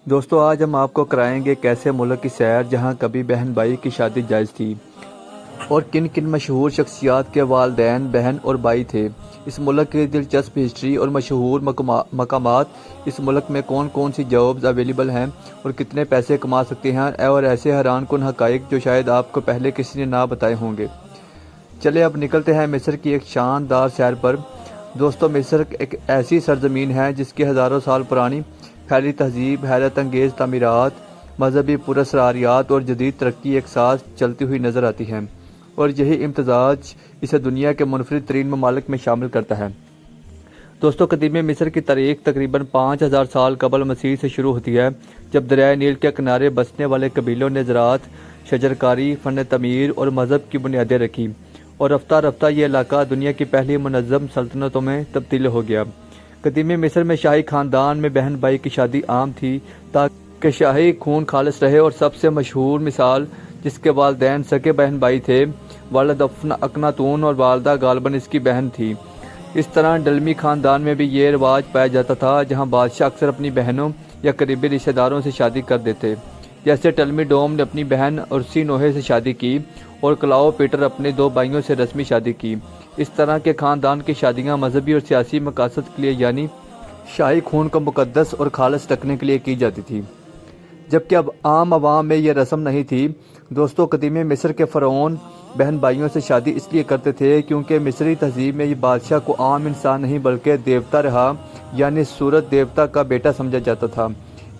دوستو آج ہم آپ کو کرائیں گے کیسے ملک کی سیر جہاں کبھی بہن بھائی کی شادی جائز تھی اور کن کن مشہور شخصیات کے والدین بہن اور بھائی تھے۔ اس ملک کی دلچسپ ہسٹری اور مشہور مقامات، اس ملک میں کون کون سی جابز اویلیبل ہیں اور کتنے پیسے کما سکتے ہیں، اور ایسے حیران کن حقائق جو شاید آپ کو پہلے کسی نے نہ بتائے ہوں گے۔ چلے اب نکلتے ہیں مصر کی ایک شاندار سیر پر۔ دوستو مصر ایک ایسی سرزمین ہے جس کی ہزاروں سال پرانی پھیلی تہذیب، حیرت انگیز تعمیرات، مذہبی پراسراریات اور جدید ترقی ایک ساتھ چلتی ہوئی نظر آتی ہے، اور یہی امتزاج اسے دنیا کے منفرد ترین ممالک میں شامل کرتا ہے۔ دوستو قدیم مصر کی تاریخ تقریباً 5000 سال قبل مسیح سے شروع ہوتی ہے، جب دریائے نیل کے کنارے بسنے والے قبیلوں نے زراعت، شجرکاری، فن تعمیر اور مذہب کی بنیادیں رکھی، اور رفتہ رفتہ یہ علاقہ دنیا کی پہلی منظم سلطنتوں میں تبدیل ہو گیا۔ قدیم مصر میں شاہی خاندان میں بہن بھائی کی شادی عام تھی تاکہ شاہی خون خالص رہے، اور سب سے مشہور مثال جس کے والدین سگے بہن بھائی تھے، والد اخناتون اور والدہ غالباً اس کی بہن تھی۔ اس طرح ڈلمی خاندان میں بھی یہ رواج پایا جاتا تھا، جہاں بادشاہ اکثر اپنی بہنوں یا قریبی رشتہ داروں سے شادی کر دیتے، جیسے ٹلمی ڈوم نے اپنی بہن ارسی نوحے سے شادی کی اور کلاؤ پیٹر اپنے 2 بھائیوں سے رسمی شادی کی۔ اس طرح کے خاندان کی شادیاں مذہبی اور سیاسی مقاصد کے لیے، یعنی شاہی خون کو مقدس اور خالص رکھنے کے لیے کی جاتی تھی، جبکہ اب عام عوام میں یہ رسم نہیں تھی۔ دوستو قدیم مصر کے فرعون بہن بھائیوں سے شادی اس لیے کرتے تھے کیونکہ مصری تہذیب میں یہ بادشاہ کو عام انسان نہیں بلکہ دیوتا رہا، یعنی سورت دیوتا کا بیٹا سمجھا جاتا تھا۔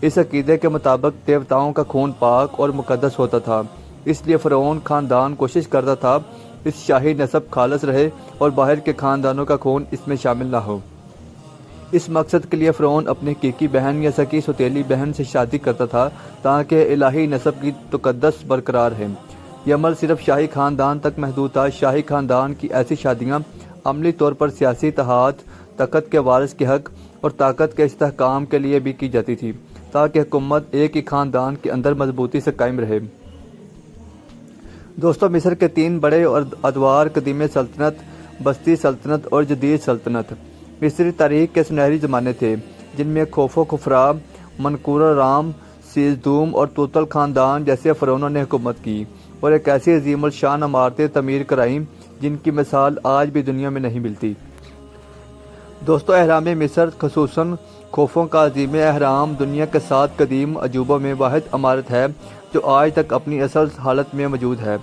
اس عقیدے کے مطابق دیوتاؤں کا خون پاک اور مقدس ہوتا تھا، اس لیے فرعون خاندان کوشش کرتا تھا اس شاہی نسب خالص رہے اور باہر کے خاندانوں کا خون اس میں شامل نہ ہو۔ اس مقصد کے لیے فرعون اپنی حقیقی بہن یا سکی سوتیلی بہن سے شادی کرتا تھا تاکہ الہی نسب کی تقدس برقرار رہے۔ یہ عمل صرف شاہی خاندان تک محدود تھا۔ شاہی خاندان کی ایسی شادیاں عملی طور پر سیاسی اتحاد، تخت کے وارث کے حق اور طاقت کے استحکام کے لیے بھی کی جاتی تھی تاکہ حکومت ایک ہی خاندان کے اندر مضبوطی سے قائم رہے۔ دوستو مصر کے 3 بڑے ادوار قدیم سلطنت، بسطی سلطنت اور جدید سلطنت مصری تاریخ کے سنہری زمانے تھے، جن میں خوفو خفرا، منقور رام، سیزدوم اور توتل خاندان جیسے فرعونوں نے حکومت کی اور ایک ایسی عظیم الشان عمارتیں تعمیر کرائیں جن کی مثال آج بھی دنیا میں نہیں ملتی۔ دوستو اہرام مصر، خصوصاً خوفو کا عظیم اہرام، دنیا کے 7 قدیم عجوبوں میں واحد عمارت ہے جو آج تک اپنی اصل حالت میں موجود ہے۔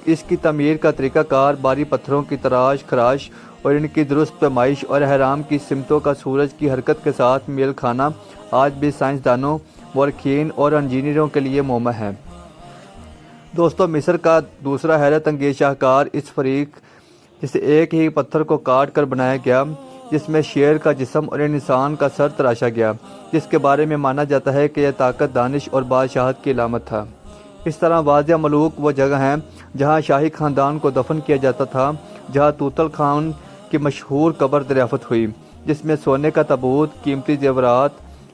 اس کی تعمیر کا طریقہ کار، بھاری پتھروں کی تراش خراش اور ان کی درست پیمائش اور اہرام کی سمتوں کا سورج کی حرکت کے ساتھ میل کھانا آج بھی سائنسدانوں، مورخین اور انجینئروں کے لیے معمہ ہے۔ دوستو مصر کا دوسرا حیرت انگیز شاہکار اس فریق جسے ایک ہی پتھر کو کاٹ کر بنایا گیا، جس میں شیر کا جسم اور انسان کا سر تراشا گیا، جس کے بارے میں مانا جاتا ہے کہ یہ طاقت، دانش اور بادشاہت کی علامت تھا۔ اس طرح واضح ملوک وہ جگہ ہیں جہاں شاہی خاندان کو دفن کیا جاتا تھا، جہاں توتل خان کی مشہور قبر دریافت ہوئی، جس میں سونے کا تابوت، قیمتی زیورات،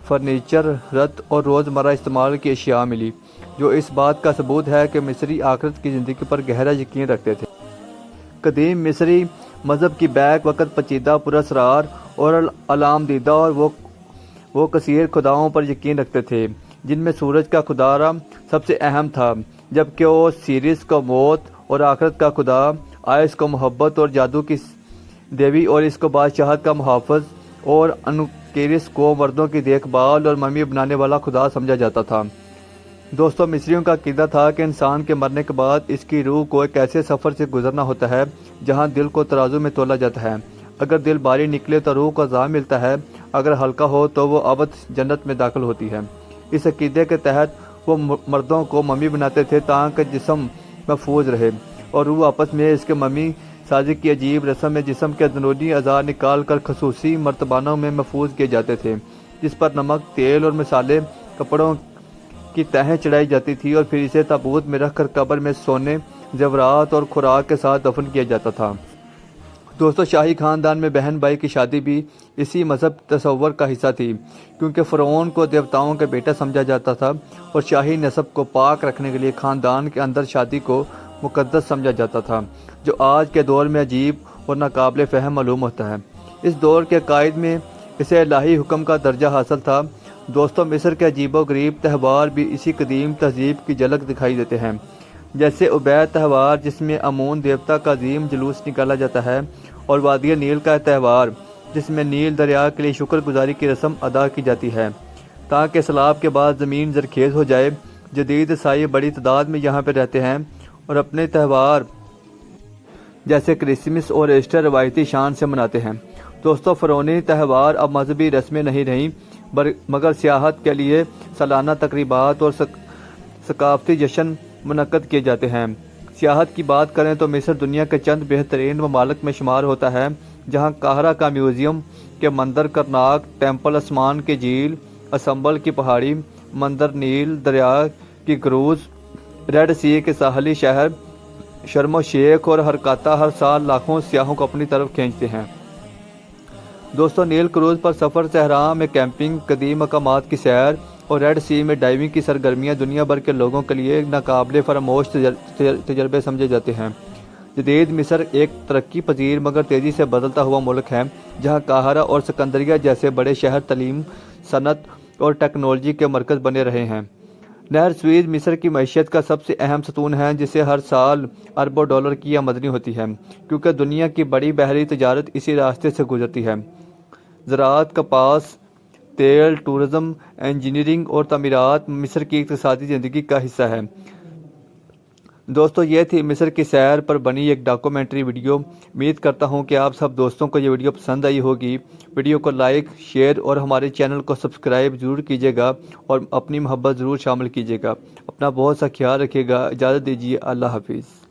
فرنیچر، رت اور روزمرہ استعمال کی اشیاء ملی، جو اس بات کا ثبوت ہے کہ مصری آخرت کی زندگی پر گہرا یقین رکھتے تھے۔ قدیم مصری مذہب کی بیک وقت پیچیدہ، پراسرار اور علامدیدہ، اور وہ کثیر خداؤں پر یقین رکھتے تھے، جن میں سورج کا خدا را سب سے اہم تھا، جبکہ وہ سیریس کو موت اور آخرت کا خدا، آئس کو محبت اور جادو کی دیوی، اور اس کو بادشاہت کا محافظ، اور انوکیرس کو مردوں کی دیکھ بھال اور ممی بنانے والا خدا سمجھا جاتا تھا۔ دوستو مصریوں کا عقیدہ تھا کہ انسان کے مرنے کے بعد اس کی روح کو ایک ایسے سفر سے گزرنا ہوتا ہے جہاں دل کو ترازو میں تولا جاتا ہے۔ اگر دل بھاری نکلے تو روح کو عذاب ملتا ہے، اگر ہلکا ہو تو وہ ابد جنت میں داخل ہوتی ہے۔ اس عقیدے کے تحت وہ مردوں کو ممی بناتے تھے تاکہ جسم محفوظ رہے، اور روح آپس میں اس کے ممی سازی کی عجیب رسم میں جسم کے اندرونی اعضاء نکال کر خصوصی مرتبانوں میں محفوظ کیے جاتے تھے، جس پر نمک، تیل اور مصالحے، کپڑوں کی تہیں چڑھائی جاتی تھی، اور پھر اسے تابوت میں رکھ کر قبر میں سونے، زیورات اور خوراک کے ساتھ دفن کیا جاتا تھا۔ دوستو شاہی خاندان میں بہن بھائی کی شادی بھی اسی مذہب تصور کا حصہ تھی، کیونکہ فرعون کو دیوتاؤں کا بیٹا سمجھا جاتا تھا اور شاہی نسب کو پاک رکھنے کے لیے خاندان کے اندر شادی کو مقدس سمجھا جاتا تھا، جو آج کے دور میں عجیب اور ناقابل فہم معلوم ہوتا ہے۔ اس دور کے عقائد میں اسے الہی حکم کا درجہ حاصل تھا۔ دوستوں مصر کے عجیب و غریب تہوار بھی اسی قدیم تہذیب کی جھلک دکھائی دیتے ہیں، جیسے عبید تہوار جس میں امون دیوتا کا عظیم جلوس نکالا جاتا ہے، اور وادی نیل کا تہوار جس میں نیل دریا کے لیے شکر گزاری کی رسم ادا کی جاتی ہے تاکہ سیلاب کے بعد زمین زرخیز ہو جائے۔ جدید عیسائی بڑی تعداد میں یہاں پہ رہتے ہیں اور اپنے تہوار جیسے کرسمس اور ایسٹر روایتی شان سے مناتے ہیں۔ دوستوں فرعونی تہوار اب مذہبی رسمیں نہیں رہیں مگر سیاحت کے لیے سالانہ تقریبات اور ثقافتی جشن منعقد کیے جاتے ہیں۔ سیاحت کی بات کریں تو مصر دنیا کے چند بہترین ممالک میں شمار ہوتا ہے جہاں قاہرہ کا میوزیم کے مندر، کرناک ٹیمپل، آسمان کی جھیل، اسمبل کی پہاڑی مندر، نیل دریا کی کروز، ریڈ سی کے ساحلی شہر شرم و شیخ اور ہرکاتہ ہر سال لاکھوں سیاحوں کو اپنی طرف کھینچتے ہیں۔ دوستوں نیل کروز پر سفر، صحرا میں کیمپنگ، قدیم مقامات کی سیر اور ریڈ سی میں ڈائیونگ کی سرگرمیاں دنیا بھر کے لوگوں کے لیے ناقابل فراموش تجربے سمجھے جاتے ہیں۔ جدید مصر ایک ترقی پذیر مگر تیزی سے بدلتا ہوا ملک ہے جہاں قاہرہ اور سکندریہ جیسے بڑے شہر تعلیم، صنعت اور ٹیکنالوجی کے مرکز بنے رہے ہیں۔ نہر سویز مصر کی معیشت کا سب سے اہم ستون ہے جسے ہر سال اربوں ڈالر کی آمدنی ہوتی ہے کیونکہ دنیا کی بڑی بحری تجارت اسی راستے سے گزرتی ہے۔ زراعت، کپاس، تیل، ٹورزم، انجینئرنگ اور تعمیرات مصر کی اقتصادی زندگی کا حصہ ہے۔ دوستو یہ تھی مصر کی سیر پر بنی ایک ڈاکومنٹری ویڈیو۔ امید کرتا ہوں کہ آپ سب دوستوں کو یہ ویڈیو پسند آئی ہوگی۔ ویڈیو کو لائک، شیئر اور ہمارے چینل کو سبسکرائب ضرور کیجیے گا اور اپنی محبت ضرور شامل کیجیے گا۔ اپنا بہت سا خیال رکھیے گا۔ اجازت دیجیے، اللہ حافظ۔